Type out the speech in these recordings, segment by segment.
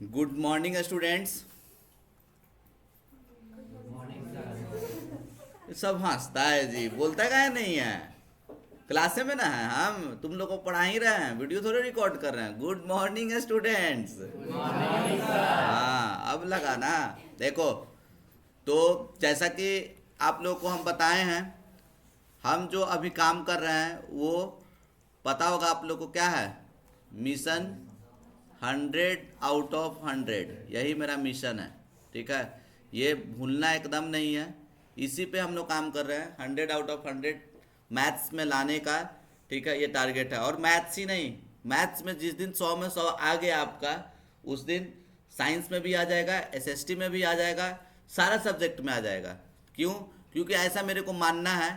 Good morning students. सब हंसता है जी, बोलता काहे नहीं है। क्लास में ना है, हम तुम लोग को पढ़ा ही रहे हैं, वीडियो थोड़े रिकॉर्ड कर रहे हैं। Good morning students. हाँ, अब लगा ना। देखो, तो जैसा कि आप लोग को हम बताए हैं, हम जो अभी काम कर रहे हैं वो पता होगा आप लोग को क्या है। मिशन 100 आउट ऑफ 100, यही मेरा मिशन है। ठीक है, ये भूलना एकदम नहीं है। इसी पे हम लोग काम कर रहे हैं, 100 आउट ऑफ 100 मैथ्स में लाने का। ठीक है, ये टारगेट है। और मैथ्स ही नहीं, मैथ्स में जिस दिन 100 में 100 आ गया आपका, उस दिन साइंस में भी आ जाएगा, एसएसटी में भी आ जाएगा, सारा सब्जेक्ट में आ जाएगा। क्यों? क्योंकि ऐसा मेरे को मानना है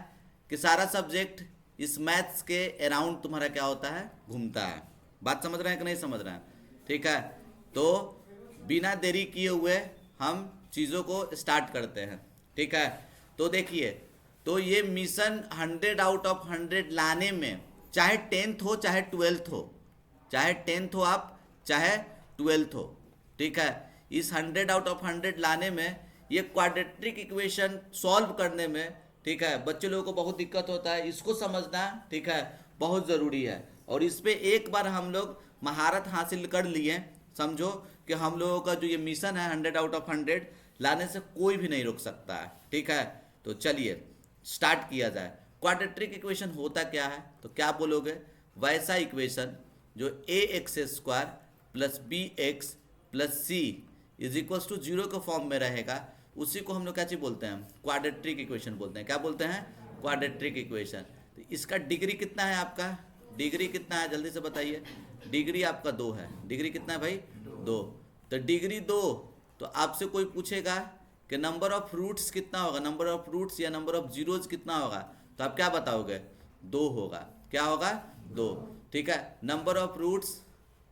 कि सारा सब्जेक्ट इस मैथ्स के अराउंड तुम्हारा क्या होता है, घूमता है। बात समझ रहे हैं कि नहीं समझ रहे हैं? ठीक है, तो बिना देरी किए हुए हम चीज़ों को स्टार्ट करते हैं। ठीक है, तो देखिए, तो ये मिशन 100 आउट ऑफ 100 लाने में, चाहे 10th हो चाहे 12th हो, चाहे 10th हो आप, चाहे 12th हो। ठीक है, इस 100 आउट ऑफ 100 लाने में, ये क्वाड्रेटिक इक्वेशन सॉल्व करने में, ठीक है, बच्चे लोगों को बहुत दिक्कत होता है। इसको समझना, ठीक है, बहुत ज़रूरी है। और इस पे एक बार हम लोग महारत हासिल कर लिए, समझो कि हम लोगों का जो ये मिशन है 100 आउट ऑफ 100 लाने से कोई भी नहीं रोक सकता है। ठीक है, तो चलिए स्टार्ट किया जाए। क्वाड्रेटिक इक्वेशन होता क्या है, तो क्या बोलोगे? वैसा इक्वेशन जो ax² plus bx plus c is equals to 0 के फॉर्म में रहेगा, उसी को हम लोग क्या चीज बोलते हैं? क्वाड्रेटिक इक्वेशन बोलते हैं। क्या बोलते हैं? Quadratic equation. तो इसका डिग्री कितना है आपका? डिग्री कितना है जल्दी से बताइए। डिग्री आपका 2 है। डिग्री कितना है भाई? 2। तो डिग्री 2, तो आपसे कोई पूछेगा कि नंबर ऑफ रूट्स कितना होगा, नंबर ऑफ रूट्स या नंबर ऑफ जीरोज कितना होगा, तो आप क्या बताओगे? 2 होगा। क्या होगा? 2। ठीक है, नंबर ऑफ रूट्स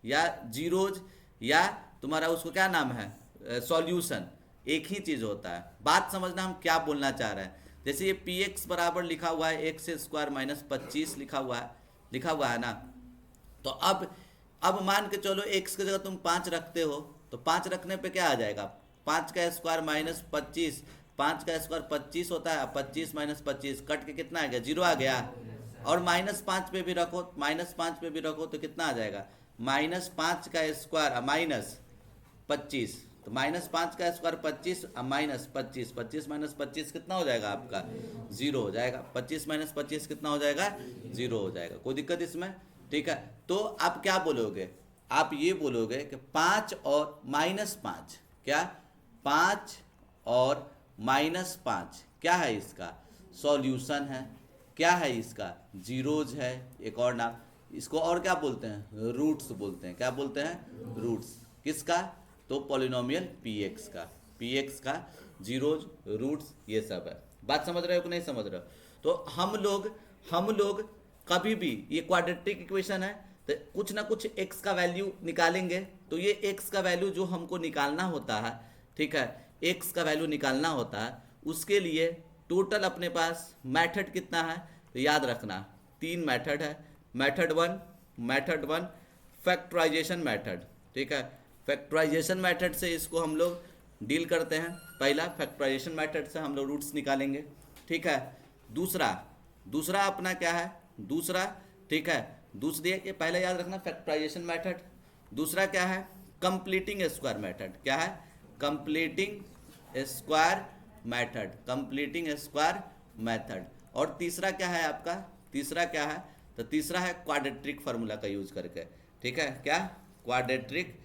या जीरोज या तुम्हारा उसको क्या नाम है, सॉल्यूशन, एक ही चीज़ होता है। बात समझना हम क्या बोलना चाह रहे हैं। जैसे ये पी एक्स बराबर लिखा हुआ है x² माइनस 25 लिखा हुआ है ना। तो अब मान के चलो x की जगह तुम 5 रखते हो, तो 5 रखने पे क्या आ जाएगा? 5 का स्क्वायर माइनस 25, 5 का स्क्वायर 25 होता है, 25 माइनस 25 कट के कितना आ गया? 0 आ गया। और -5 पे भी रखो, -5 पे भी रखो तो कितना आ जाएगा? -5 का स्क्वायर माइनस 25, तो -5 का स्क्वायर 25 माइनस 25, 25 माइनस 25 कितना हो जाएगा आपका? 0 हो जाएगा। 25 माइनस 25 कितना हो जाएगा? 0 हो जाएगा। कोई दिक्कत इसमें? ठीक है, तो आप क्या बोलोगे? आप ये बोलोगे कि 5 और -5, क्या 5 और -5 क्या है? इसका सॉल्यूशन है। क्या है इसका? जीरोज है। एक और नाम इसको और क्या बोलते हैं? रूट्स बोलते हैं। क्या बोलते हैं? रूट्स। किसका? तो पॉलिनोमियल px का। px का जीरोज, रूट्स, ये सब है। बात समझ रहे हो कि नहीं समझ रहे हो? तो हम लोग कभी भी, ये क्वाड्रेटिक इक्वेशन है, तो कुछ ना कुछ x का वैल्यू निकालेंगे। तो ये x का वैल्यू जो हमको निकालना होता है, ठीक है, x का वैल्यू निकालना होता है, उसके लिए टोटल अपने पास मेथड कितना है? तो याद रखना 3 मेथड है। Method 1 factorisation method. ठीक है, फैक्टराइजेशन मेथड से इसको हम लोग डील करते हैं। पहला फैक्टराइजेशन मेथड से हम लोग रूट्स निकालेंगे। ठीक है, दूसरा अपना क्या है? दूसरा, ठीक है, दूसरी ये पहले याद रखना फैक्टराइजेशन मेथड। दूसरा क्या है? Completing square method. क्या है? Completing square method. Completing square method. और तीसरा क्या है आपका? तीसरा क्या है? तो तीसरा है क्वाड्रेटिक फार्मूला का यूज करके। ठीक है, क्या? क्वाड्रेटिक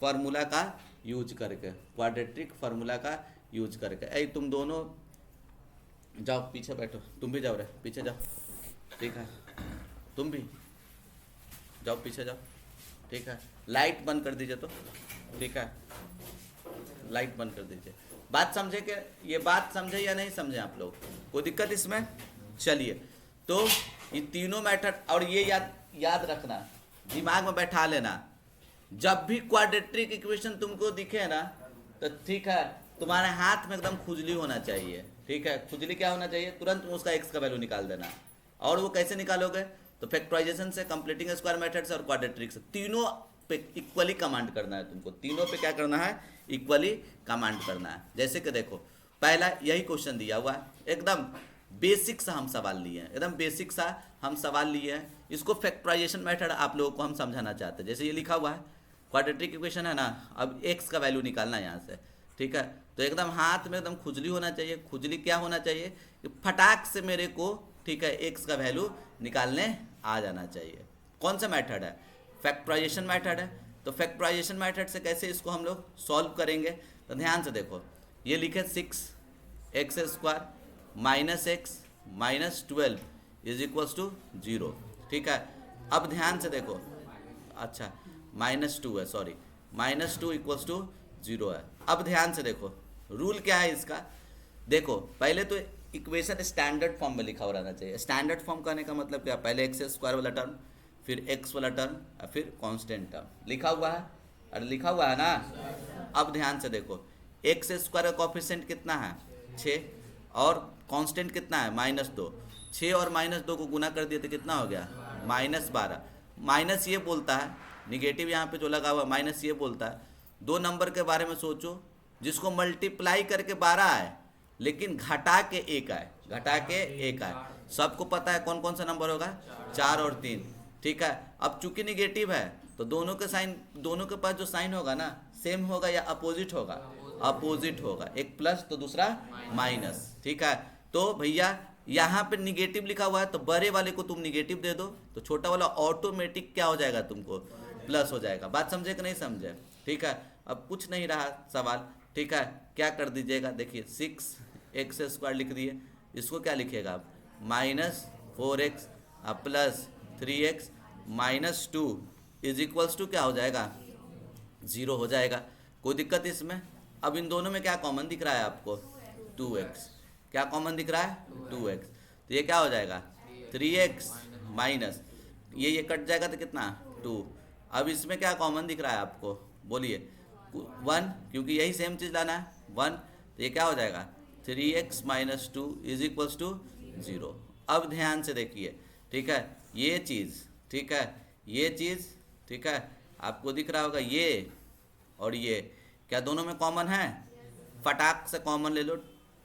फार्मूला का यूज करके। क्वाड्रेटिक फार्मूला का यूज करके। ऐ तुम दोनों जाओ पीछे बैठो, तुम भी जाओ रे पीछे जाओ। ठीक है, तुम भी जाओ पीछे जाओ। ठीक है, लाइट बंद कर दीजिए तो। ठीक है, लाइट बंद कर दीजिए। बात समझे कि ये बात समझे या नहीं समझे आप लोग? कोई दिक्कत इसमें? चलिए, तो ये तीनों मेथड, और ये याद रखना, दिमाग में बैठा लेना, जब भी क्वाड्रेटिक इक्वेशन तुमको दिखे ना, तो ठीक है, तुम्हारे हाथ में एकदम खुजली होना चाहिए। ठीक है, खुजली क्या होना चाहिए? तुरंत उसका x का वैल्यू निकाल देना। और वो कैसे निकालोगे? तो फैक्टराइजेशन से, कंप्लीटिंग स्क्वायर मेथड से और क्वाड्रेटिक से। तीनों पे इक्वली कमांड करना है तुमको, तीनों पे क्या करना है, इक्वली कमांड करना है। जैसे कि देखो पहला यही क्वेश्चन दिया हुआ है, एकदम बेसिक सा हम सवाल लिए हैं, एकदम बेसिक सा हम सवाल लिए हैं। इसको फैक्टराइजेशन मेथड आप लोगों को हम समझाना चाहते हैं। जैसे ये लिखा हुआ है क्वाड्रेटिक इक्वेशन है ना, अब x का वैल्यू निकालना है यहाँ से, ठीक है। तो एकदम हाथ में एकदम खुजली होना चाहिए। खुजली क्या होना चाहिए कि फटाक से मेरे को, ठीक है, x का वैल्यू निकालने आ जाना चाहिए। कौन सा मेथड है, फैक्टराइजेशन मेथड है। तो फैक्टराइजेशन मेथड से कैसे इसको हम लोग सॉल्व करेंगे, तो ध्यान से देखो, ये लिखे 6x² minus x minus 12 is equals to 0, ठीक है। अब ध्यान से देखो, अच्छा -2 है, सॉरी -2 इक्वल्स टू 0 है। अब ध्यान से देखो रूल क्या है इसका, देखो पहले तो इक्वेशन स्टैंडर्ड फॉर्म में लिखा हो रहना चाहिए। स्टैंडर्ड फॉर्म करने का मतलब क्या, पहले x² वाला टर्म, फिर x वाला टर्म, और फिर कांस्टेंट टर्म लिखा हुआ है, अरे लिखा हुआ है ना। अब ध्यान से देखो x² का कोफिशिएंट कितना है 6, और कांस्टेंट कितना है -2। 6 और -2 को गुना कर दिए तो कितना हो गया -12। माइनस ये बोलता है, निगेटिव यहाँ पे जो लगा हुआ माइनस ये बोलता है, दो नंबर के बारे में सोचो जिसको मल्टीप्लाई करके 12 आए लेकिन घटा के 1 आए, घटा के 1 आए। सबको पता है कौन कौन सा नंबर होगा, 4 और 3, ठीक है। अब चूंकि निगेटिव है तो दोनों के साइन, दोनों के पास जो साइन होगा ना सेम होगा या अपोजिट होगा, अपोजिट होगा, एक प्लस तो दूसरा माइनस, ठीक है। तो भैया यहाँ पे निगेटिव लिखा हुआ है तो बड़े वाले को तुम निगेटिव दे दो तो छोटा वाला ऑटोमेटिक क्या हो जाएगा, तुमको प्लस हो जाएगा। बात समझे कि नहीं समझे, ठीक है। अब कुछ नहीं रहा सवाल, ठीक है, क्या कर दीजिएगा, देखिए 6x² लिख दिए, इसको क्या लिखिएगा आप -4x plus 3x minus 2 is equals to क्या हो जाएगा 0 हो जाएगा। कोई दिक्कत इसमें। अब इन दोनों में क्या कॉमन दिख रहा है आपको, 2x, क्या कॉमन दिख रहा है 2x, तो ये क्या हो जाएगा 3x माइनस ये कट जाएगा तो कितना 2। अब इसमें क्या कॉमन दिख रहा है आपको, बोलिए 1, क्योंकि यही सेम चीज़ लाना है 1, तो ये क्या हो जाएगा 3x minus 2 is equals to 0। अब ध्यान से देखिए, ठीक है, ये चीज़, ठीक है, ये चीज़, ठीक है, आपको दिख रहा होगा ये और ये क्या दोनों में कॉमन है, फटाक से कॉमन ले लो,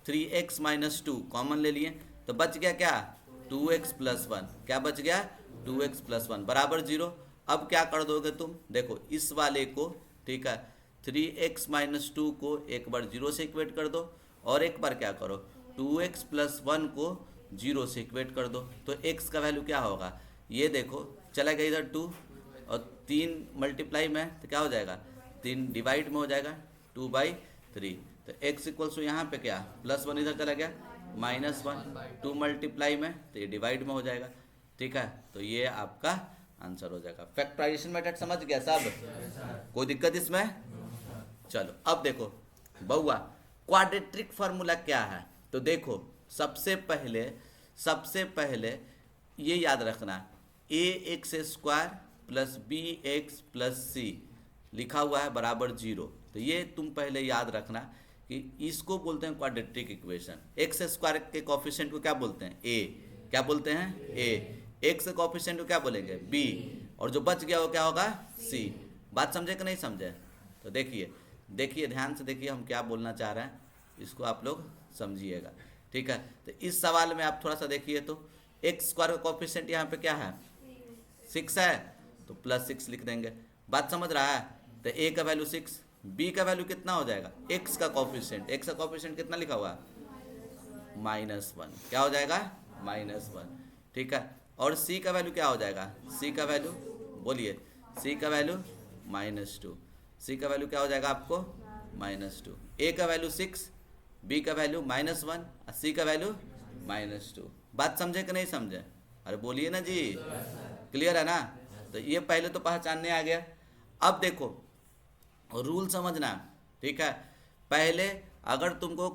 3x माइनस 2 कॉमन ले लिए तो बच गया क्या 2x प्लस 1, क्या बच गया 2x प्लस 1 बराबर 0। अब क्या कर दोगे तुम, देखो इस वाले को, ठीक है, 3x माइनस 2 को एक बार 0 से इक्वेट कर दो और एक बार क्या करो 2x प्लस 1 को 0 से इक्वेट कर दो, तो x का वैल्यू क्या होगा, ये देखो चला गया इधर 2 और 3 मल्टीप्लाई में तो क्या हो जाएगा 3 डिवाइड में हो जाएगा 2/3, तो x इक्वल्स टू यहाँ पे क्या +1 इधर चला गया -1, 2 मल्टीप्लाई में तो ये डिवाइड में हो जाएगा, ठीक है। तो ये आपका आंसर हो जाएगा। फैक्टराइजेशन मेथड समझ गया सब, कोई दिक्कत इसमें। चलो अब देखो बउआ क्वाड्रेटिक फार्मूला क्या है, तो देखो सबसे पहले ये याद रखना, ax² plus bx plus c लिखा हुआ है बराबर 0, तो ये तुम पहले याद रखना कि इसको बोलते हैं क्वाड्रेटिक इक्वेशन। x² के कोफिशिएंट को क्या बोलते हैं a, क्या बोलते हैं a, x के कोफिशिएंट को क्या बोलेंगे b, और जो बच गया वो क्या होगा c। बात समझे कि नहीं समझे, तो देखिए ध्यान से देखिए हम क्या बोलना चाह रहे हैं, इसको आप लोग समझिएगा, ठीक है। तो इस सवाल में आप थोड़ा सा देखिए तो x² का कोफिशिएंट यहाँ पे क्या है 6 है तो +6 लिख देंगे, बात समझ रहा है। तो a का वैल्यू 6, b का वैल्यू कितना हो जाएगा, x का कोफिशिएंट कितना लिखा हुआ -1, क्या हो जाएगा -1, ठीक है। और c का वैल्यू क्या हो जाएगा, c का वैल्यू बोलिए, c का वैल्यू -2, c का वैल्यू क्या हो जाएगा आपको -2, a का वैल्यू 6, b का वैल्यू -1 और c का वैल्यू -2। बात समझे कि नहीं समझे, अरे बोलिए ना जी, क्लियर है ना। तो ये पहले तो पहचानने आ गया। अब देखो रूल समझना, ठीक है। पहले अगर तुमको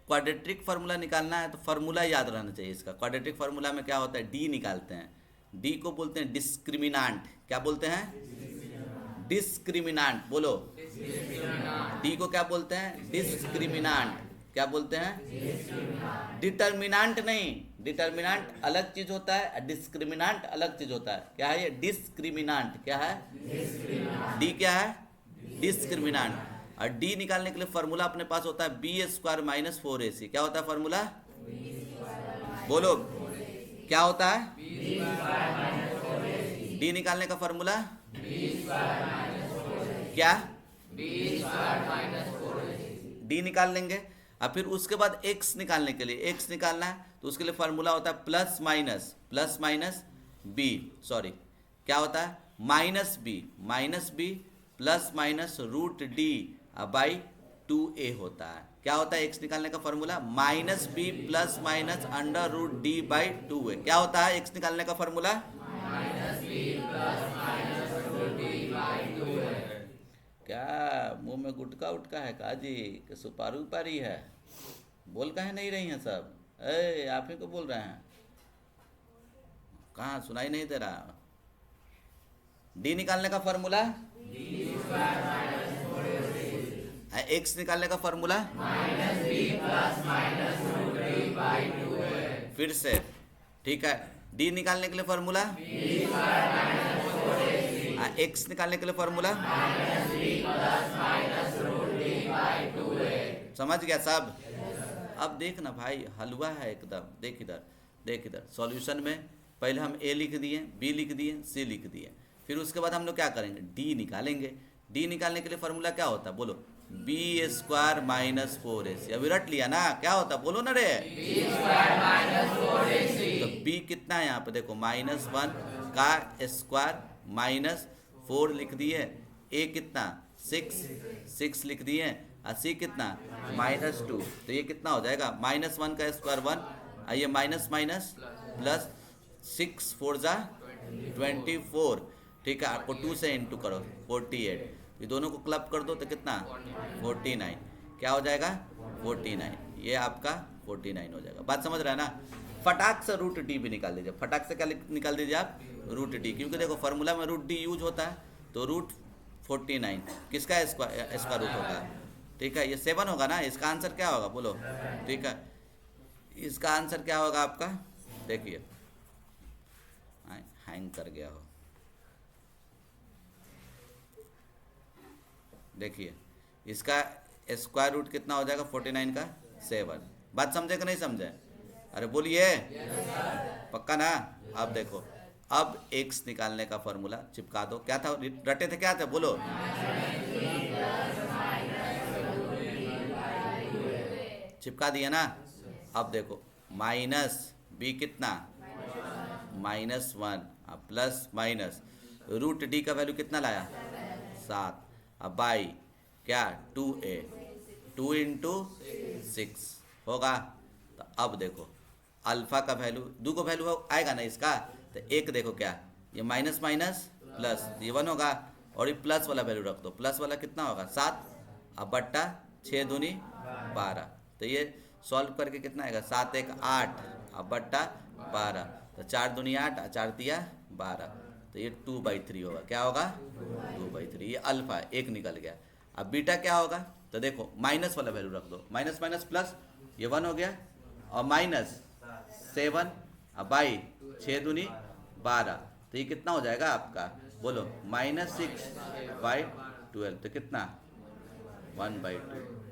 क्वाड्रेटिक फार्मूला निकालना है तो फार्मूला याद रहना चाहिए इसका। क्वाड्रेटिक फार्मूला में क्या होता है, डी निकालते हैं, डी को बोलते हैं डिस्क्रिमिनांट, क्या बोलते हैं डिस्क्रिमिनांट, बोलो डी को क्या बोलते हैं डिस्क्रिमिनांट, क्या बोलते हैं डिटर्मिनांट नहीं, डिटर्मिनेंट अलग चीज होता है, डिस्क्रिमिनेंट अलग चीज होता है। क्या है ये? डिस्क्रिमिनेंट। क्या है? डी क्या है? डिस्क्रिमिनेंट। और डी निकालने के लिए फॉर्मूला अपने पास होता है बी स्क्वायर माइनस 4ac। क्या होता है फॉर्मूला? बोलो क्या होता है? डी निकालने का फॉर्मूला क्या? डी निकाल लेंगे। और फिर उसके बाद एक्स निकालने के लिए, एक्स निकालना है तो उसके लिए फॉर्मूला होता है प्लस माइनस बी, सॉरी क्या होता है? Minus b plus minus root D by 2a होता है। क्या होता है एक्स निकालने का formula? Minus b plus minus under root D by 2a। क्या होता है एक्स निकालने का फॉर्मूला? क्या मुंह में गुटका उटका है काजी कि सुपारी उपारी है? बोल काहे नहीं रही हैं सब? आप ही को बोल रहे हैं, कहाँ सुनाई नहीं दे रहा? डी निकालने का फॉर्मूला, एक्स निकालने का फॉर्मूला, फिर से ठीक है। डी निकालने के लिए फॉर्मूला, एक्स निकालने के लिए फॉर्मूला, समझ गया सब? अब देखना भाई हलवा है एकदम। देख इधर सॉल्यूशन में पहले हम ए लिख दिए, बी लिख दिए, सी लिख दिए। फिर उसके बाद हम लोग क्या करेंगे? डी निकालेंगे। डी निकालने के लिए फॉर्मूला क्या होता है? बोलो बी स्क्वायर माइनस 4ac। अभी रट लिया ना? क्या होता है बोलो ना रे? तो बी कितना है यहाँ पे? देखो -1 का स्क्वायर माइनस 4 लिख दिए, ए कितना 6 लिख दिए, और सी कितना -2। तो ये कितना हो जाएगा? -1 का स्क्वायर 1, और ये माइनस माइनस प्लस 6 4 जा 24। ठीक है, आपको 2 से इंटू करो 48। ये दोनों को क्लब कर दो तो कितना? 49। क्या हो जाएगा? 49। ये आपका 49 हो जाएगा। बात समझ रहे हैं ना? फटाक से रूट डी भी निकाल दीजिए। फटाक से क्या निकाल दीजिए आप? रूट डी, क्योंकि देखो फार्मूला में रूट डी यूज होता है। तो रूट 49 किसका स्क्वायर रूट होगा? ठीक है, ये 7 होगा ना। इसका आंसर क्या होगा बोलो? ठीक है, इसका आंसर क्या होगा आपका? देखिए हैंग कर गया हो, देखिए इसका स्क्वायर रूट कितना हो जाएगा? 49 का 7। बात समझे कि नहीं समझे? अरे बोलिए पक्का ना? अब देखो, अब एक्स निकालने का फॉर्मूला चिपका दो। क्या था रटे थे? क्या था बोलो? चिपका दिया ना? अब देखो माइनस बी कितना? -1 प्लस माइनस रूट डी का वैल्यू कितना लाया? 7। अब बाई क्या? 2a, 2 इंटू 6 होगा। तो अब देखो अल्फा का वैल्यू, दो को वैल्यू आएगा ना इसका। तो एक देखो क्या, ये माइनस माइनस प्लस, ये 1 होगा। और ये प्लस वाला वैल्यू रख दो। प्लस वाला कितना होगा? 7। अब बट्टा 6 दूनी 12। तो ये सॉल्व करके कितना आएगा? 7 1 8, अब बट्टा 12। तो 4 दूनी 8, 4 दिया 12। तो ये 2/3 होगा। क्या होगा? 2/3। ये अल्फा एक निकल गया। अब बीटा क्या होगा? तो देखो माइनस वाला वैल्यू रख दो। माइनस माइनस प्लस, ये 1 हो गया, और -7 अब बाई 6 दूनी 12। तो ये कितना हो जाएगा आपका बोलो? -6/12। तो कितना? 1/2।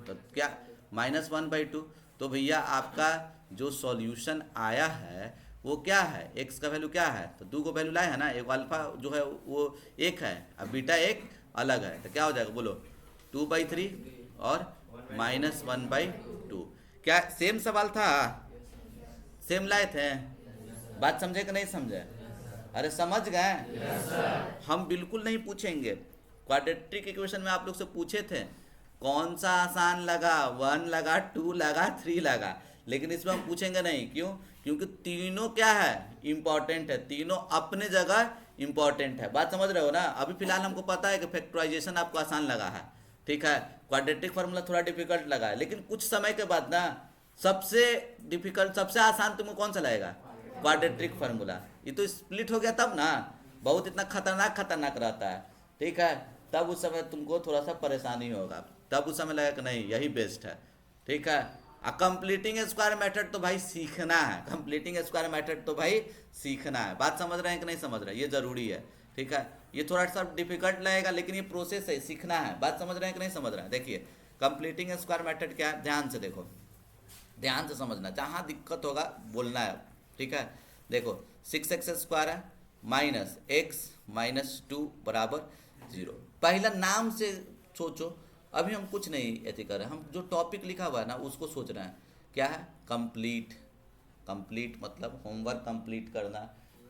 तो क्या -1/2? तो भैया आपका जो सॉल्यूशन आया है वो क्या है? एक्स का वैल्यू क्या है? तो 2 को वैल्यू लाए है ना। एक अल्फा जो है वो 1 है, अब बीटा एक अलग है। तो क्या हो जाएगा बोलो? 2/3 और -1/2। क्या सेम सवाल था? सेम लाए थे? बात समझे कि नहीं समझे? अरे समझ गए? हम बिल्कुल नहीं पूछेंगे। क्वाड्रेटिक इक्वेशन में आप लोग से पूछे थे कौन सा आसान लगा, 1 लगा, 2 लगा, 3 लगा, लेकिन इसमें हम पूछेंगे नहीं। क्यों? क्योंकि तीनों क्या है? इम्पॉर्टेंट है। तीनों अपने जगह इम्पॉर्टेंट है। बात समझ रहे हो ना? अभी फिलहाल हमको पता है कि फैक्टराइजेशन आपको आसान लगा है, ठीक है। क्वाड्रेटिक फार्मूला थोड़ा डिफिकल्ट लगा है, लेकिन कुछ समय के बाद ना सबसे डिफिकल्ट, सबसे आसान तुमको कौन सा लगेगा? Quadratic formula. ये तो स्प्लिट हो गया तब ना, बहुत इतना खतरनाक रहता है, ठीक है। तब उस समय तुमको थोड़ा सा परेशानी होगा, तब उस समय लगेगा कि नहीं यही बेस्ट है, ठीक है। कंप्लीटिंग स्क्वायर मेथड तो भाई सीखना है, कंप्लीटिंग स्क्वायर मेथड तो भाई सीखना है। बात समझ रहे हैं कि नहीं समझ रहे हैं, ये जरूरी है। ठीक है, ये थोड़ा सा डिफिकल्ट लगेगा लेकिन ये प्रोसेस है, सीखना है। बात समझ रहे हैं कि नहीं समझ रहे हैं। देखिए कंप्लीटिंग स्क्वायर मेथड क्या है, ध्यान से देखो, ध्यान से समझना, जहाँ दिक्कत होगा बोलना है। ठीक है, देखो 6x स्क्वायर है माइनस एक्स माइनस 2 बराबर 0। पहला नाम से सोचो, अभी हम कुछ नहीं ऐसे कर रहे हैं, हम जो टॉपिक लिखा हुआ है ना उसको सोच रहे हैं। क्या है, कंप्लीट। कंप्लीट मतलब होमवर्क कंप्लीट करना,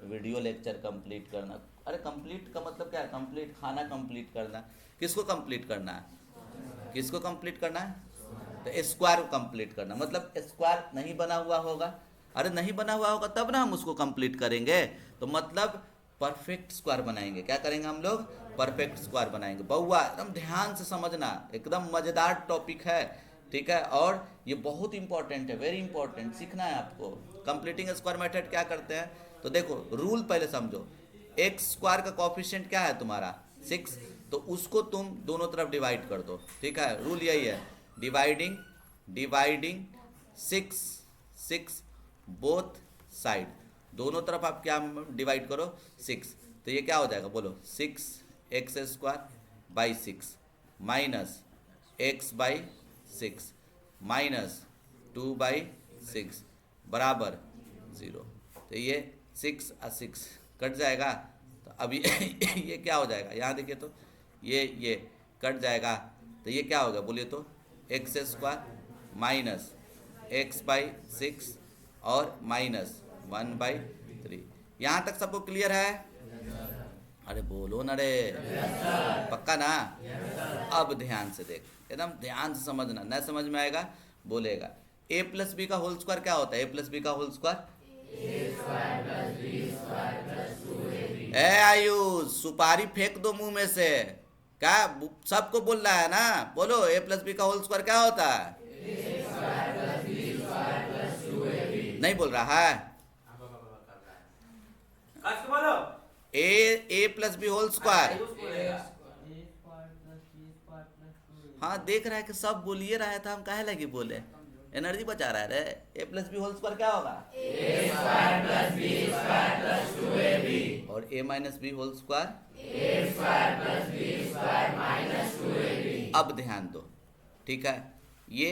वीडियो लेक्चर कंप्लीट करना। अरे कंप्लीट का मतलब क्या है, कंप्लीट खाना कंप्लीट करना। किसको कंप्लीट करना है, किसको कंप्लीट करना है, तो स्क्वायर को कंप्लीट करना। मतलब स्क्वायर नहीं बना हुआ होगा, अरे नहीं बना हुआ होगा तब ना हम उसको कंप्लीट करेंगे। तो मतलब परफेक्ट स्क्वायर बनाएंगे। क्या करेंगे हम लोग, परफेक्ट स्क्वायर बनाएंगे। बउआ एकदम ध्यान से समझना, एकदम मज़ेदार टॉपिक है। ठीक है, और ये बहुत इंपॉर्टेंट है, वेरी इंपॉर्टेंट, सीखना है आपको। कंप्लीटिंग स्क्वायर मेथड क्या करते हैं, तो देखो रूल पहले समझो। एक्स स्क्वायर का कॉफिशिएंट क्या है तुम्हारा 6, तो उसको तुम दोनों तरफ डिवाइड कर दो। ठीक है, रूल यही है, डिवाइडिंग डिवाइडिंग 6 बोथ साइड, दोनों तरफ आप क्या डिवाइड करो 6। तो ये क्या हो जाएगा बोलो, 6x square by 6 minus x by 6 minus 2 by 6 बराबर 0। तो ये 6 और 6 कट जाएगा। तो अभी ये क्या हो जाएगा, यहाँ देखिए तो ये कट जाएगा। तो ये क्या होगा बोलिए तो, x square minus x by 6 और माइनस 1/3। यहाँ तक सबको क्लियर है, अरे बोलो ना रे, पक्का ना। अब ध्यान से देख, एकदम ध्यान से समझना, न समझ में आएगा बोलेगा। a प्लस बी का होल स्क्वायर क्या होता है, a प्लस बी का होल स्क्वायर, ए आयुष सुपारी फेंक दो मुंह में से, क्या सबको बोल रहा है ना, बोलो a प्लस बी का होल स्क्वायर क्या होता है, नहीं बोल रहा है, ए प्लस बी होल स्क्वायर। हाँ देख रहा है कि सब बोलिए रहा है, तो हम काहे लगे बोले, एनर्जी बचा रहा है रे। ए प्लस बी होल स्क्वायर क्या होगा, और ए माइनस बी होल स्क्वायर, अब ध्यान दो। ठीक है, ये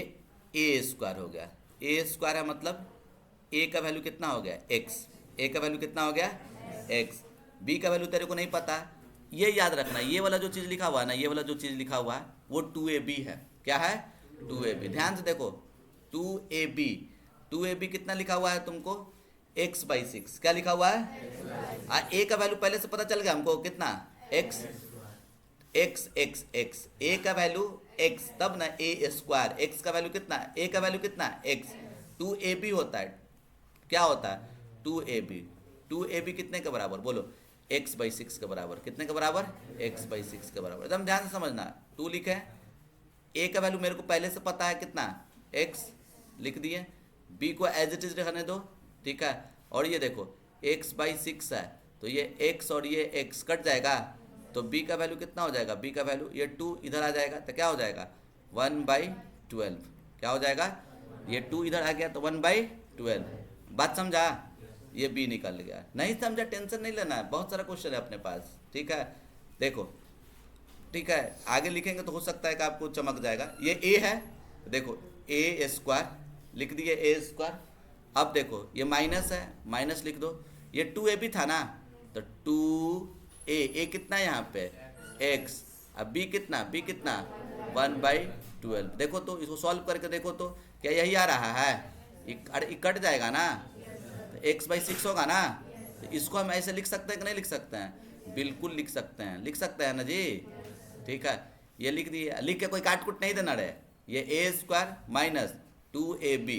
ए स्क्वायर हो गया, ए स्क्वायर है मतलब ए का वैल्यू कितना हो गया एक्स, ए का वैल्यू कितना हो गया एक्स, बी का वैल्यू तेरे को नहीं पता, ये याद रखना। ये वाला जो चीज़ लिखा हुआ है ना, ये वाला जो चीज़ लिखा हुआ है वो 2ab है। क्या है 2ab, ध्यान से देखो 2ab कितना लिखा हुआ है तुमको, x/6। क्या लिखा हुआ है, ए का वैल्यू पहले से पता चल गया हमको कितना x, ए का वैल्यू x, तब ना ए स्क्वायर, x का वैल्यू कितना, ए का वैल्यू कितना x, 2ab होता है। क्या होता है 2ab कितने के बराबर बोलो, x/6 के बराबर, कितने के बराबर x/6 के बराबर। एकदम ध्यान से समझना, 2 लिखे, a का वैल्यू मेरे को पहले से पता है कितना x, लिख दिए, b को एज इट इज रहने दो। ठीक है, और ये देखो x/6 है, तो ये x और ये x कट जाएगा, तो b का वैल्यू कितना हो जाएगा, b का वैल्यू ये 2 इधर आ जाएगा, तो क्या हो जाएगा 1/12। क्या हो जाएगा, ये 2 इधर आ गया तो 1/12। बात समझा, ये बी निकल गया। नहीं समझा टेंशन नहीं लेना है, बहुत सारा क्वेश्चन है अपने पास। ठीक है, देखो ठीक है, आगे लिखेंगे तो हो सकता है कि आपको चमक जाएगा। ये ए है, देखो ए स्क्वायर लिख दिए, ए स्क्वायर। अब देखो ये माइनस है, माइनस लिख दो, ये 2ab था ना, तो 2a कितना है यहाँ पे x, अब बी कितना 1/12। देखो तो इसको सॉल्व करके देखो तो क्या यही आ रहा है, अरे कट जाएगा ना, x/6 होगा ना। तो इसको हम ऐसे लिख सकते हैं कि नहीं लिख सकते हैं, बिल्कुल लिख सकते हैं, लिख सकते हैं ना जी। ठीक है, ये लिख दिए, लिख के कोई काट कुट नहीं देना रे, ये ए स्क्वायर माइनस 2ab।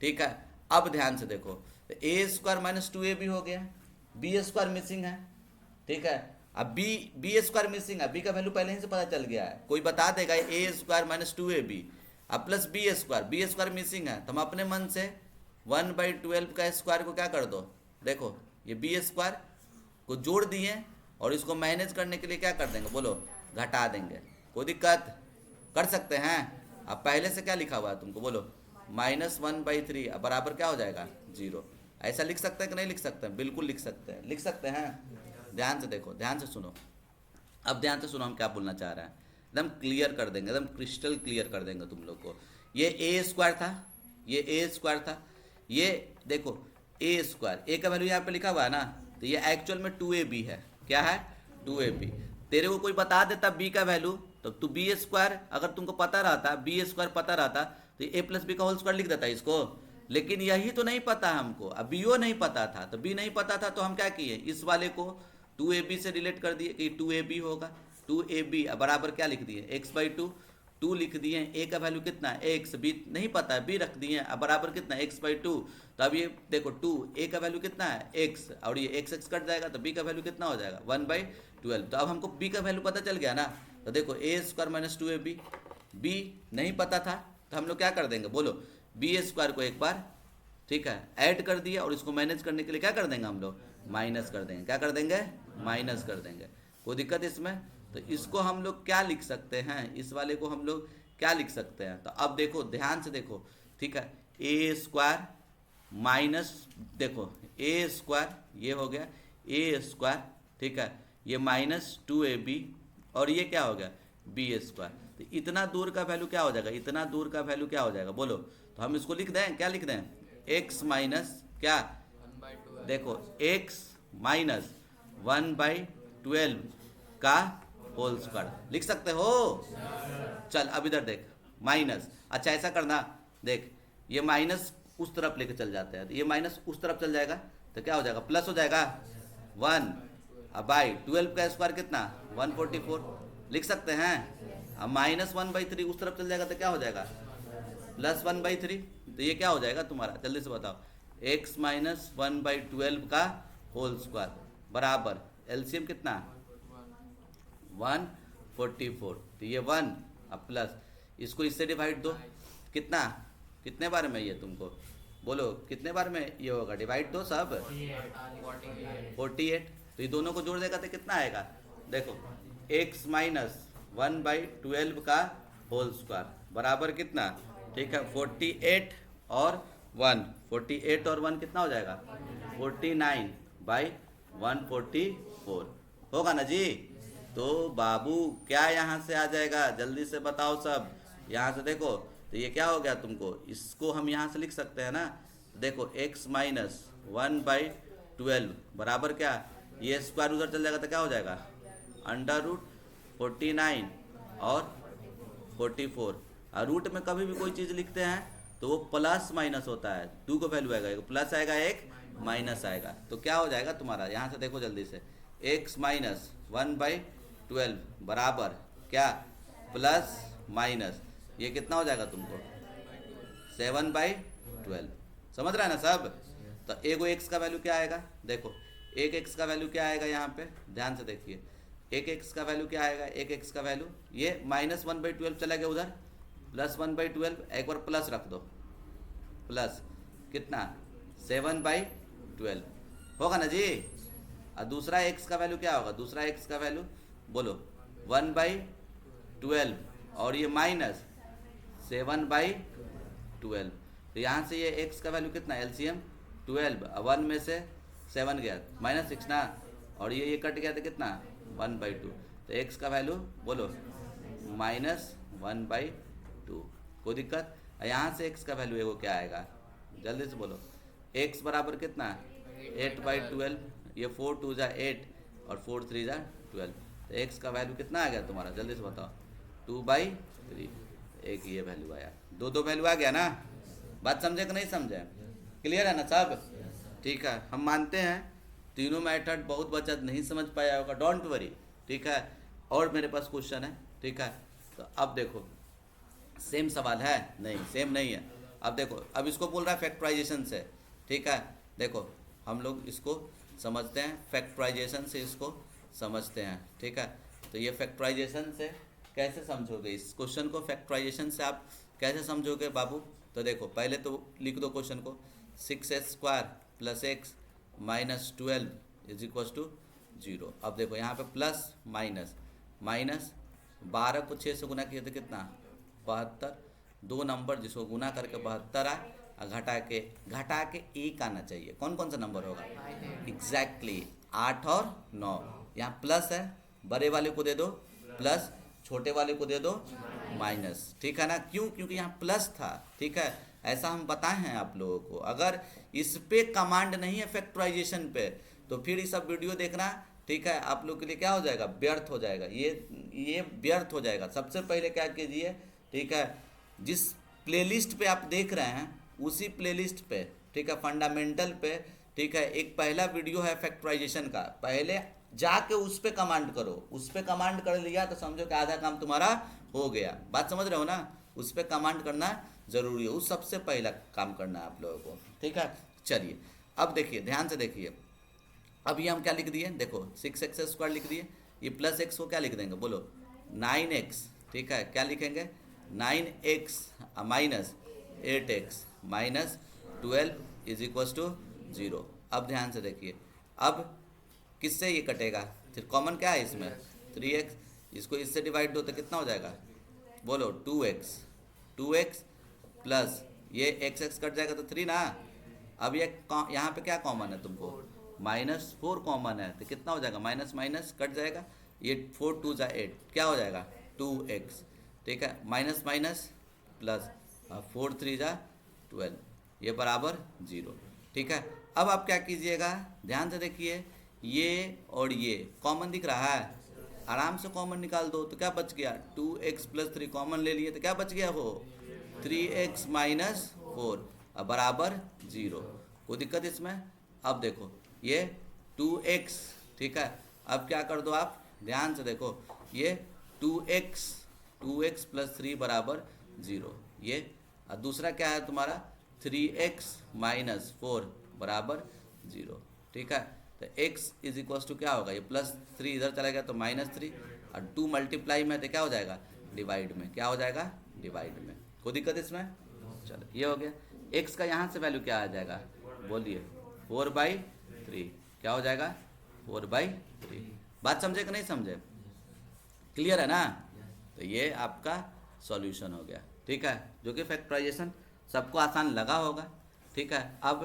ठीक है, अब ध्यान से देखो, तो ए स्क्वायर माइनस 2ab हो गया, बी स्क्वायर मिसिंग है। ठीक है, अब बी स्क्वायर मिसिंग है, बी का वैल्यू पहले ही से पता चल गया है, कोई बता देगा ए स्क्वायर माइनस 2ab, अब प्लस बी स्क्वायर मिसिंग है, तो हम अपने मन से 1/12 का स्क्वायर को क्या कर दो, देखो ये बी स्क्वायर को जोड़ दिए और इसको मैनेज करने के लिए क्या कर देंगे बोलो, घटा देंगे। कोई दिक्कत, कर सकते हैं। अब पहले से क्या लिखा हुआ है तुमको बोलो, -1/3 बराबर क्या हो जाएगा 0। ऐसा लिख सकते हैं कि नहीं लिख सकते हैं? बिल्कुल लिख सकते हैं, लिख सकते हैं। ध्यान से देखो, ध्यान से सुनो। अब ध्यान से सुनो हम क्या बोलना चाह रहे हैं, एकदम क्लियर कर देंगे, एकदम क्रिस्टल क्लियर कर देंगे तुम लोग को। ये ए स्क्वायर था, ये ए स्क्वायर था, ये देखो ए स्क्वायर, ए का वैल्यू यहाँ पे लिखा हुआ है ना, तो ये एक्चुअल में 2ab है। क्या है? 2ab। तेरे को कोई बता देता बी का वैल्यू, तो तू बी स्क्वायर अगर तुमको पता रहता, बी स्क्वायर पता रहता, तो ए प्लस बी का होल स्क्वायर लिख देता इसको। लेकिन यही तो नहीं पता हमको, अब बी नहीं पता था, तो बी नहीं पता था तो हम क्या किए, इस वाले को 2ab से रिलेट कर दिए कि 2ab होगा। 2ab बराबर क्या लिख दिए, x/2, 2 लिख दिए, a का वैल्यू कितना है x, b नहीं पता है, b रख दिए, अब बराबर कितना x/2। तो अब ये देखो 2, a का वैल्यू कितना है x, और ये x कट जाएगा तो b का वैल्यू कितना हो जाएगा 1/12। तो अब हमको b का वैल्यू पता चल गया ना, तो देखो a² - 2ab, b नहीं पता था तो हम लोग क्या कर देंगे बोलो, b² को एक बार, ठीक है, ऐड कर दिया, और इसको मैनेज करने के लिए क्या कर देंगे हम लोग, माइनस कर देंगे। क्या कर देंगे? माइनस कर देंगे। कोई दिक्कत इसमें? तो इसको हम लोग क्या लिख सकते हैं, इस वाले को हम लोग क्या लिख सकते हैं, तो अब देखो ध्यान से देखो, ठीक है, a² माइनस, देखो a² ये हो गया a², ठीक है, ये -2ab, और ये क्या हो गया b²। तो इतना दूर का वैल्यू क्या हो जाएगा, इतना दूर का वैल्यू क्या हो जाएगा बोलो। तो हम इसको लिख दें, क्या लिख दें, x माइनस क्या, देखो x माइनस 1/12 का होल स्क्वायर लिख सकते हो। चल अब इधर देख, माइनस, अच्छा ऐसा करना, देख ये माइनस उस तरफ लेके चल जाते हैं, तो ये माइनस उस तरफ चल जाएगा तो क्या हो जाएगा, प्लस हो जाएगा 1, अब बाई 12 का स्क्वायर कितना 144 लिख सकते हैं। अब -1/3 उस तरफ चल जाएगा तो क्या हो जाएगा +1/3। तो ये क्या हो जाएगा तुम्हारा, जल्दी से बताओ, x माइनस 1/12 का होल स्क्वायर बराबर एलसीएम कितना 144। तो ये 1 अब प्लस, इसको इससे डिवाइड दो, कितना, कितने बार में ये तुमको बोलो, कितने बार में ये होगा, डिवाइड दो सब 48। तो ये दोनों को जोड़ देगा तो कितना आएगा, देखो x माइनस 1/12 का होल स्क्वायर बराबर कितना, ठीक है, 48 और 1, 48 और 1 कितना हो जाएगा 49/144 होगा ना जी। तो बाबू क्या यहाँ से आ जाएगा, जल्दी से बताओ सब, यहाँ से देखो, तो ये क्या हो गया तुमको, इसको हम यहाँ से लिख सकते हैं ना, देखो x माइनस 1/12 बराबर क्या, ये स्क्वायर उधर चल जाएगा तो क्या हो जाएगा √49 और 44। और रूट में कभी भी कोई चीज़ लिखते हैं तो वो प्लस माइनस होता है, 2 का वैल्यू आएगा, एक प्लस आएगा एक माइनस आएगा, तो क्या हो जाएगा तुम्हारा, यहाँ से देखो जल्दी से, x माइनस 1/12 बराबर क्या, प्लस माइनस, ये कितना हो जाएगा तुमको 7/12। समझ रहा है ना सब। तो एक x का वैल्यू क्या आएगा, देखो एक x का वैल्यू क्या आएगा, यहाँ पे ध्यान से देखिए, एक x का वैल्यू क्या आएगा, एक x का वैल्यू ये -1/12 चला गया उधर, +1/12, एक बार प्लस रख दो, प्लस कितना 7/12 होगा ना जी। और दूसरा x का वैल्यू क्या होगा, दूसरा x का वैल्यू बोलो 1/12, और ये माइनस 7/12। तो यहाँ से ये x का वैल्यू कितना, एलसीएम 12, 1 में से 7 गया -6 ना, और ये कट गया तो कितना 1/2। तो x का वैल्यू बोलो -1/2। कोई दिक्कत, यहाँ से x का वैल्यू एगो क्या आएगा, जल्दी से बोलो, x बराबर कितना 8/12, ये 4 2 जा 8 और 4 3 जा 12। तो x का वैल्यू कितना आ गया तुम्हारा, जल्दी से बताओ 2/3। एक ये वैल्यू आया, दो वैल्यू आ गया ना। बात समझे कि नहीं समझे, क्लियर है ना सब, ठीक है। हम मानते हैं तीनों मेथड बहुत बच्चा नहीं समझ पाया होगा, डोंट वरी, ठीक है। और मेरे पास क्वेश्चन है, ठीक है। तो अब देखो सेम सवाल है, नहीं सेम नहीं है। अब देखो, अब इसको बोल रहा है फैक्टराइजेशन से, ठीक है। देखो हम लोग इसको समझते हैं, फैक्टराइजेशन से इसको समझते हैं, ठीक है। तो ये फैक्टराइजेशन से कैसे समझोगे, इस क्वेश्चन को फैक्टराइजेशन से आप कैसे समझोगे बाबू। तो देखो पहले तो लिख दो क्वेश्चन को, 6x² + x - 12 = 0। अब देखो यहाँ पे प्लस माइनस, माइनस 12 को 6 से गुना किए तो कितना 72, दो नंबर जिसको गुना करके 72 आए और घटा के 1 आना चाहिए। कौन कौन सा नंबर होगा? एग्जैक्टली 8 और 9। यहाँ प्लस है, बड़े वाले को दे दो प्लस, छोटे वाले को दे दो माइनस, ठीक है ना? क्यों? क्योंकि यहाँ प्लस था, ठीक है, ऐसा हम बताए हैं आप लोगों को। अगर इस पे कमांड नहीं है फैक्टराइजेशन पे, तो फिर ये सब वीडियो देखना, ठीक है, आप लोग के लिए क्या हो जाएगा? व्यर्थ हो जाएगा, ये व्यर्थ हो जाएगा। सबसे पहले क्या कीजिए, ठीक है, जिस प्लेलिस्ट पे आप देख रहे हैं उसी प्लेलिस्ट पे, ठीक है, फंडामेंटल पे, ठीक है, एक पहला वीडियो है फैक्टराइजेशन का, पहले जाके उस पे कमांड करो। उस पे कमांड कर लिया तो समझो कि आधा काम तुम्हारा हो गया। बात समझ रहे हो ना? उस पे कमांड करना जरूरी है, उस सबसे पहला काम करना है आप लोगों को, ठीक है। चलिए अब देखिए, ध्यान से देखिए, अब ये हम क्या लिख दिए, देखो 6x² लिख दिए, ये प्लस एक्स को क्या लिख देंगे, बोलो 9x, ठीक है, क्या लिखेंगे 9x minus 8x minus 12 is equal to 0। अब ध्यान से देखिए, अब किससे ये कटेगा, फिर कॉमन क्या है इसमें 3x, इसको इससे डिवाइड दो तो कितना हो जाएगा, बोलो 2x प्लस ये x कट जाएगा तो 3 ना। अब ये यहाँ पे क्या कॉमन है तुमको, -4 कॉमन है, तो कितना हो जाएगा, माइनस माइनस कट जाएगा, ये 4 2 जा 8, क्या हो जाएगा 2x, ठीक है, माइनस माइनस प्लस 4 3 जा 12, ये बराबर 0, ठीक है। अब आप क्या कीजिएगा, ध्यान से देखिए, ये और ये कॉमन दिख रहा है, आराम से कॉमन निकाल दो, तो क्या बच गया 2x प्लस 3 कॉमन ले लिए तो क्या बच गया, वो 3x माइनस 4 बराबर 0। कोई दिक्कत इसमें? अब देखो ये 2x, ठीक है, अब क्या कर दो आप, ध्यान से देखो, ये 2x प्लस 3 बराबर 0, ये और दूसरा क्या है तुम्हारा 3x माइनस 4 बराबर 0, ठीक है। तो x इज इक्वल टू क्या होगा, ये प्लस 3 इधर चला गया तो -3, और 2 मल्टीप्लाई में तो क्या हो जाएगा, डिवाइड में, क्या हो जाएगा, डिवाइड में। कोई दिक्कत इसमें? चलो ये हो गया। x का यहाँ से वैल्यू क्या आ जाएगा, बोलिए 4/3, क्या हो जाएगा 4/3। बात समझे कि नहीं समझे? क्लियर है ना? तो ये आपका सॉल्यूशन हो गया, ठीक है, जो कि फैक्टराइजेशन सबको आसान लगा होगा, ठीक है। अब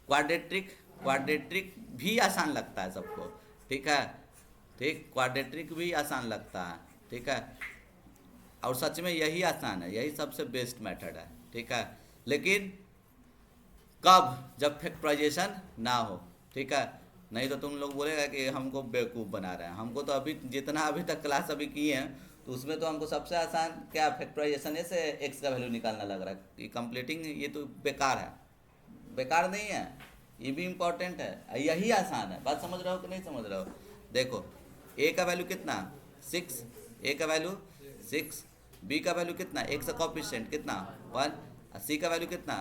क्वाड्रेट्रिक भी आसान लगता है सबको, ठीक है, ठीक, क्वाड्रेट्रिक भी आसान लगता है, ठीक है, और सच में यही आसान है, यही सबसे बेस्ट मेथड है, ठीक है। लेकिन कब, जब फैक्टराइजेशन ना हो, ठीक है, नहीं तो तुम लोग बोलेगा कि हमको बेवकूफ़ बना रहे हैं। हमको तो अभी जितना अभी तक क्लास अभी किए हैं तो उसमें तो हमको सबसे आसान क्या फैक्टराइजेशन से x का वैल्यू निकालना लग रहा है कि कंप्लीटिंग, ये तो बेकार है, बेकार नहीं है, ये भी इम्पोर्टेंट है, यही आसान है। बात समझ रहे हो कि नहीं समझ रहे हो? देखो a का वैल्यू कितना 6, a का वैल्यू 6, b का वैल्यू कितना, x का कोएफिशिएंट कितना 1, और c का वैल्यू कितना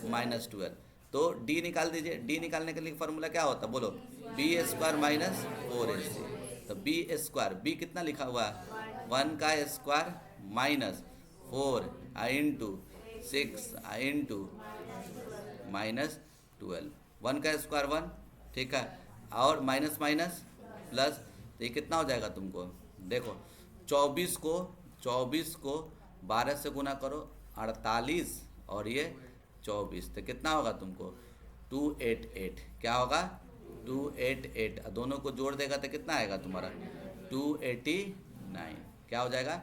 -12, तो d निकाल दीजिए। d निकालने के लिए फॉर्मूला क्या होता है, बोलो b² माइनस 4ac, तो b², b कितना लिखा हुआ है 1 का स्क्वायर माइनस 4 इंटू 6 इंटू -12, 1 का स्क्वायर 1, ठीक है, और माइनस माइनस प्लस, तो ये कितना हो जाएगा तुमको, देखो 24 को 12 से गुना करो 48, और ये 24, तो कितना होगा तुमको 288, क्या होगा 288, दोनों को जोड़ देगा तो कितना आएगा तुम्हारा 289, क्या हो जाएगा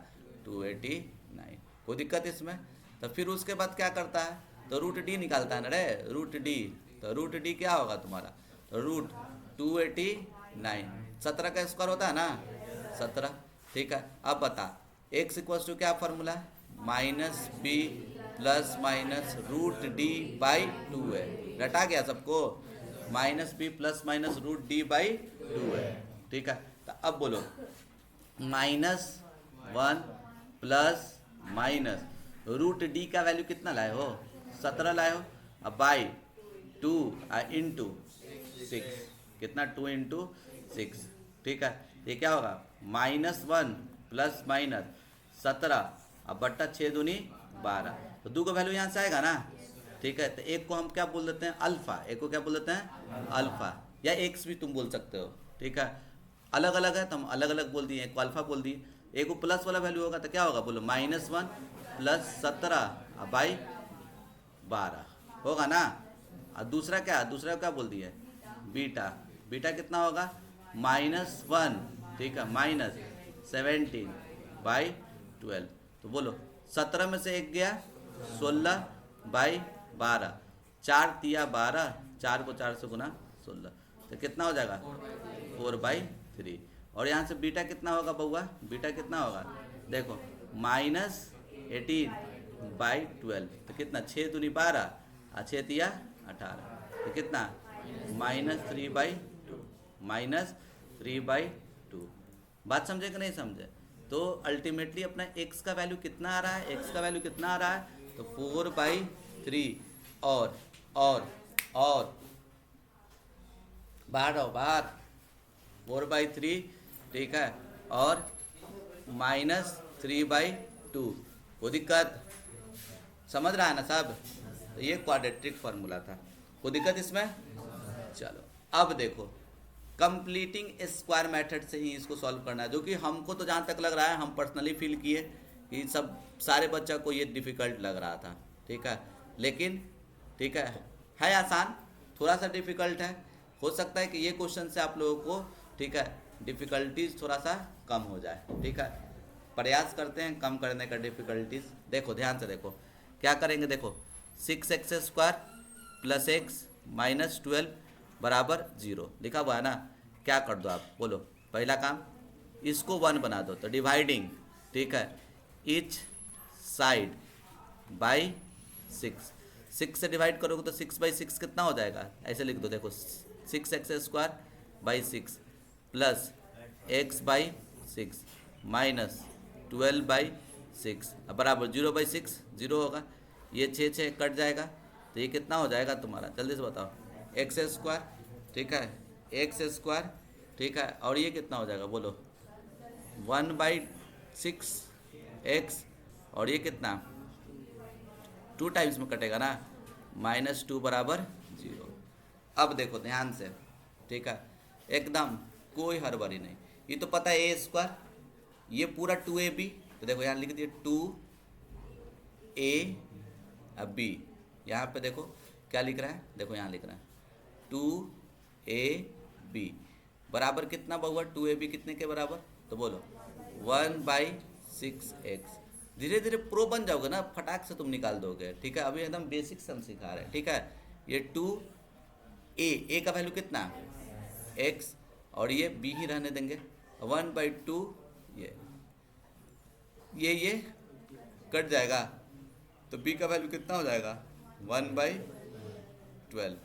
289। कोई दिक्कत इसमें? तो फिर उसके बाद क्या करता है, तो रूट डी निकालता है ना रे, रूट डी, तो रूट डी क्या होगा तुम्हारा, तो रूट 289, 17 का स्क्वायर होता है ना 17, ठीक है। अब बता x इक्वल्स टू क्या फार्मूला है, -b plus minus root D by 2 है, रटा गया सबको, -b plus minus root D by 2 है, ठीक है। तो अब बोलो -1 प्लस माइनस रूट डी का वैल्यू कितना लाए हो 17 लाए हो, अब बाई 2 इंटू 6, कितना 2 इंटू 6, ठीक है, ये क्या होगा -1 प्लस माइनस 17 अब बट्टा 6 दूनी 12, तो 2 का वैल्यू यहाँ से आएगा ना, ठीक है। तो एक को हम क्या बोल देते हैं अल्फा, एक को क्या बोल देते हैं अल्फा, या एक्स भी तुम बोल सकते हो, ठीक है, अलग अलग है तो हम अलग अलग बोल दिए, एक को अल्फा बोल दिए। एक को प्लस वाला वैल्यू होगा तो क्या होगा बोलो, -1 प्लस 17 बाई 12 होगा ना। और दूसरा क्या, दूसरा क्या बोल दिया बीटा, बीटा कितना होगा -1, ठीक है, -17 बाई 12। तो बोलो 17 में से एक गया 16 बाई 12, 4 तिया 12, 4 को 4 से गुना 16, तो कितना हो जाएगा 4/3। और यहाँ से बीटा कितना होगा बउआ, बीटा कितना होगा देखो -18/12, तो कितना 6 दूनी 12 और 6 तिया 18, तो कितना -3/2, -3/2। बात समझे कि नहीं समझे। तो अल्टीमेटली अपना x का वैल्यू कितना आ रहा है, x का वैल्यू कितना आ रहा है, तो 4/3 और बाहर आओ बाहर, 4/3, ठीक है, और -3/2। कोई दिक्कत, समझ रहा है ना सब। तो ये क्वाड्रेटिक फार्मूला था, कोई दिक्कत इसमें। चलो अब देखो कंप्लीटिंग स्क्वायर मेथड से ही इसको सॉल्व करना है, जो कि हमको तो जहाँ तक लग रहा है, हम पर्सनली फील किए कि सब सारे बच्चा को ये डिफ़िकल्ट लग रहा था, ठीक है, लेकिन ठीक है आसान, थोड़ा सा डिफ़िकल्ट है। हो सकता है कि ये क्वेश्चन से आप लोगों को, ठीक है, डिफ़िकल्टीज थोड़ा सा कम हो जाए, ठीक है, प्रयास करते हैं कम करने का डिफ़िकल्टीज। देखो ध्यान से देखो क्या करेंगे, देखो 6x² + x -12 बराबर 0 लिखा हुआ है ना। क्या कर दो आप बोलो, पहला काम इसको 1 बना दो, तो डिवाइडिंग, ठीक है, ईच साइड बाई 6 से डिवाइड करोगे तो 6/6 कितना हो जाएगा, ऐसे लिख दो, देखो 6x² बाई 6 प्लस x/6 -12/6 बराबर 0/6, 0 होगा, ये 6 कट जाएगा, तो ये कितना हो जाएगा तुम्हारा, जल्दी से बताओ, x², ठीक है, x², ठीक है, और ये कितना हो जाएगा बोलो 1/6 x, और ये कितना 2 टाइम्स में कटेगा ना, -2 बराबर 0। अब देखो ध्यान से, ठीक है, एकदम कोई हड़बड़ी नहीं, ये तो पता है a², ये पूरा 2ab, तो देखो यहाँ लिख दिए 2ab, यहाँ पे देखो क्या लिख रहा है, देखो यहाँ लिख रहा है 2ab बराबर कितना बउआ, 2ab कितने के बराबर, तो बोलो 1/6x। धीरे धीरे प्रो बन जाओगे ना, फटाक से तुम निकाल दोगे, ठीक है, अभी एकदम बेसिक से हम सिखा रहे हैं, ठीक है। ये 2a का वैल्यू कितना x, और ये b ही रहने देंगे, 1/2, ये कट जाएगा, तो b का वैल्यू कितना हो जाएगा 1/12,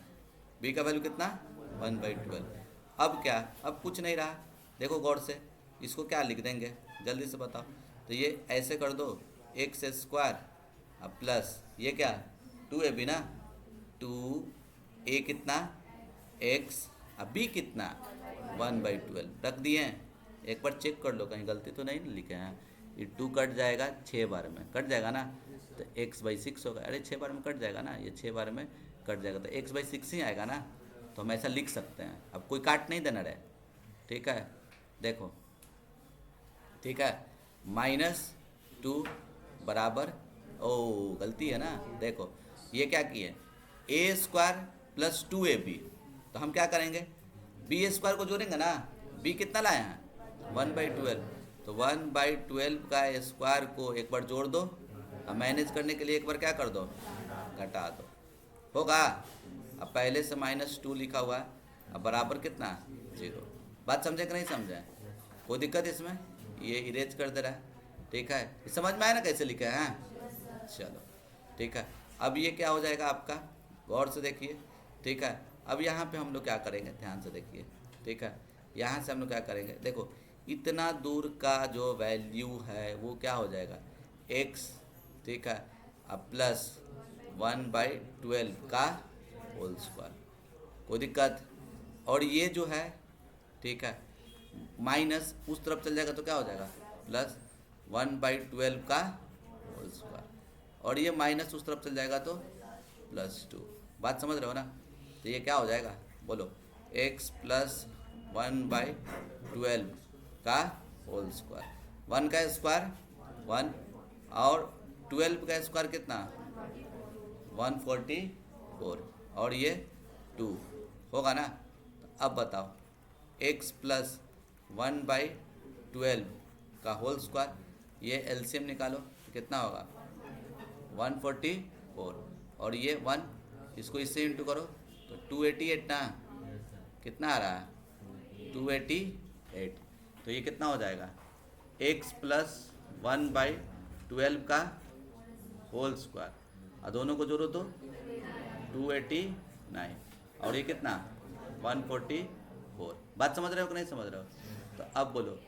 b का वैल्यू कितना 1/12। अब क्या, अब कुछ नहीं रहा, देखो गौर से, इसको क्या लिख देंगे जल्दी से बताओ, तो ये ऐसे कर दो x² अब प्लस ये क्या 2ab ना, 2a कितना x, अब b कितना 1/12 रख दिए हैं। एक बार चेक कर लो कहीं गलती तो नहीं लिखे हैं, ये 2 कट जाएगा 6 बार में, कट जाएगा ना, तो x/6 होगा, अरे 6 बार में कट जाएगा ना, ये 6 बार में कट जाएगा, तो x/6 ही आएगा ना, तो हम ऐसा लिख सकते हैं। अब कोई काट नहीं देना रहे, ठीक है, देखो, ठीक है, -2 बराबर, ओ गलती है ना, देखो ये क्या किए a² + 2ab, तो हम क्या करेंगे b² को जोड़ेंगे ना, b कितना लाए हैं 1/12, तो 1/12 का स्क्वायर को एक बार जोड़ दो, अब मैनेज करने के लिए एक बार क्या कर दो घटा दो, होगा। अब पहले से -2 लिखा हुआ है, अब बराबर कितना 0। बात समझे कि नहीं समझे, कोई दिक्कत इसमें, ये इरेज कर दे रहा है, ठीक है, समझ में आया ना कैसे लिखा है, चलो ठीक है। अब ये क्या हो जाएगा आपका, गौर से देखिए, ठीक है। अब यहाँ पे हम लोग क्या करेंगे, ध्यान से देखिए, ठीक है, यहाँ से हम लोग क्या करेंगे, देखो इतना दूर का जो वैल्यू है वो क्या हो जाएगा x, ठीक है, अब प्लस 1/12 का होल स्क्वायर, कोई दिक्कत। और ये जो है, ठीक है, माइनस उस तरफ चल जाएगा तो क्या हो जाएगा प्लस 1/12 का होल स्क्वायर, और ये माइनस उस तरफ चल जाएगा तो +2। बात समझ रहे हो ना, तो ये क्या हो जाएगा बोलो x + 1/12 का होल स्क्वायर, 1 का स्क्वायर 1 और 12 का स्क्वायर कितना 144 और ये 2 होगा ना। अब बताओ x प्लस 1/12 का होल स्क्वायर, ये एलसीएम निकालो कितना होगा 144 और ये 1, इसको इससे इंटू करो तो 288 ना, कितना आ रहा है 288। तो ये कितना हो जाएगा x प्लस 1/12 का होल स्क्वायर, और दोनों को जोड़ो तो 289 और ये कितना 144। बात समझ रहे हो कि नहीं समझ रहे हो? तो अब बोलो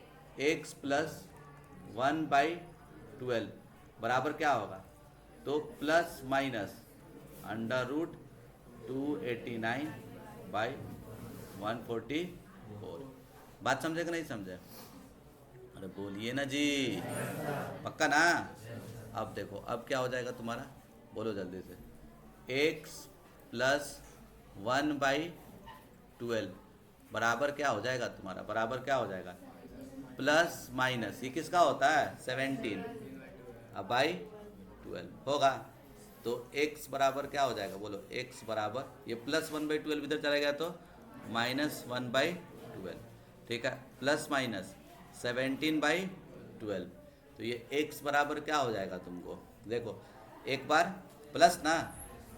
x प्लस 1/12 बराबर क्या होगा, तो प्लस माइनस अंडर रूट 289/144। बात समझे कि नहीं समझे? अरे बोलिए ना जी, पक्का ना? अब देखो अब क्या हो जाएगा तुम्हारा, बोलो जल्दी से। x प्लस 1/12 बराबर क्या हो जाएगा तुम्हारा, बराबर क्या हो जाएगा प्लस माइनस, ये किसका होता है 17 अब बाई 12 होगा। तो x बराबर क्या हो जाएगा, बोलो x बराबर, ये प्लस 1/12 इधर चला गया तो माइनस 1/12, ठीक है, प्लस माइनस 17/12। तो ये x बराबर क्या हो जाएगा तुमको, देखो एक बार प्लस ना,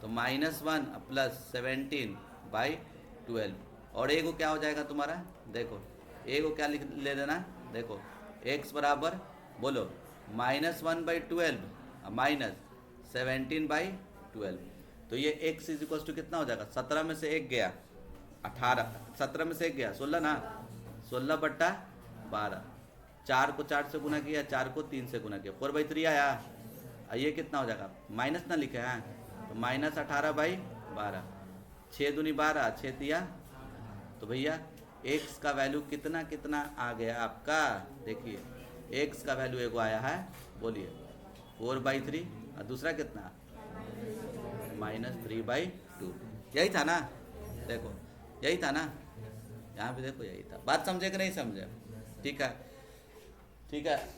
तो -1 प्लस 17/12 और ए को क्या हो जाएगा तुम्हारा, देखो ए को क्या लिख ले देना, देखो x बराबर बोलो -1/12 माइनस 17/12। तो ये x इज इक्वल टू कितना हो जाएगा, 17 में से 1 गया 18, 17 में से 1 गया 16 ना, 16/12, 4 को 4 से गुना किया, 4 को 3 से गुना किया, 4/3 आया। ये कितना हो जाएगा, माइनस ना लिखे हैं तो -18/12, 6 दूनी 12, 6 दिया, तो भैया x का वैल्यू कितना कितना आ गया आपका, देखिए x का वैल्यू एगो आया है, बोलिए 4/3 और दूसरा कितना -3/2, यही था ना, देखो यही था ना, यहाँ पे देखो यही था। बात समझे कि नहीं समझे? ठीक है, ठीक है,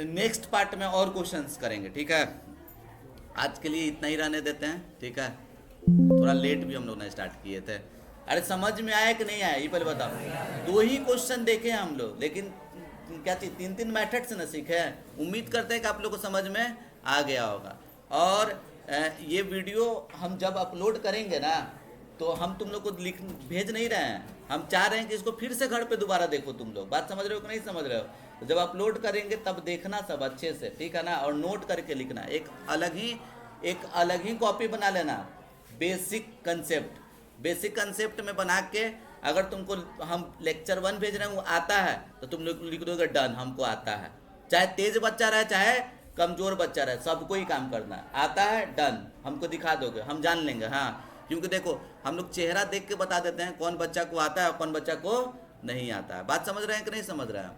नेक्स्ट पार्ट में और क्वेश्चंस करेंगे, ठीक है। आज के लिए इतना ही रहने देते हैं, ठीक है। थोड़ा लेट भी हम लोग ने स्टार्ट किए थे। अरे समझ में आया कि नहीं आया ये पहले बताओ। 2 ही क्वेश्चन देखे हम लोग, लेकिन क्या चीज 3 मैथड से न सीखे। उम्मीद करते हैं कि आप लोग को समझ में आ गया होगा। और ये वीडियो हम जब अपलोड करेंगे ना, तो हम तुम लोग को लिख भेज नहीं रहे हैं, हम चाह रहे हैं कि इसको फिर से घर पे दोबारा देखो तुम लोग। बात समझ रहे हो कि नहीं समझ रहे हो? तो जब अपलोड करेंगे तब देखना सब अच्छे से, ठीक है ना, और नोट करके लिखना। एक अलग ही कॉपी बना लेना, बेसिक कंसेप्ट में बना के, अगर तुमको हम लेक्चर 1 भेज रहे हैं वो आता है तो तुम लोग लिख दोगे डन, हमको आता है। चाहे तेज बच्चा रहे चाहे कमजोर बच्चा रहे, सबको ही काम करना है। आता है डन, हमको दिखा दोगे, हम जान लेंगे। हाँ, क्योंकि देखो हम लोग चेहरा देख के बता देते हैं कौन बच्चा को आता है और कौन बच्चा को नहीं आता है। बात समझ रहे हैं कि नहीं समझ रहे हैं?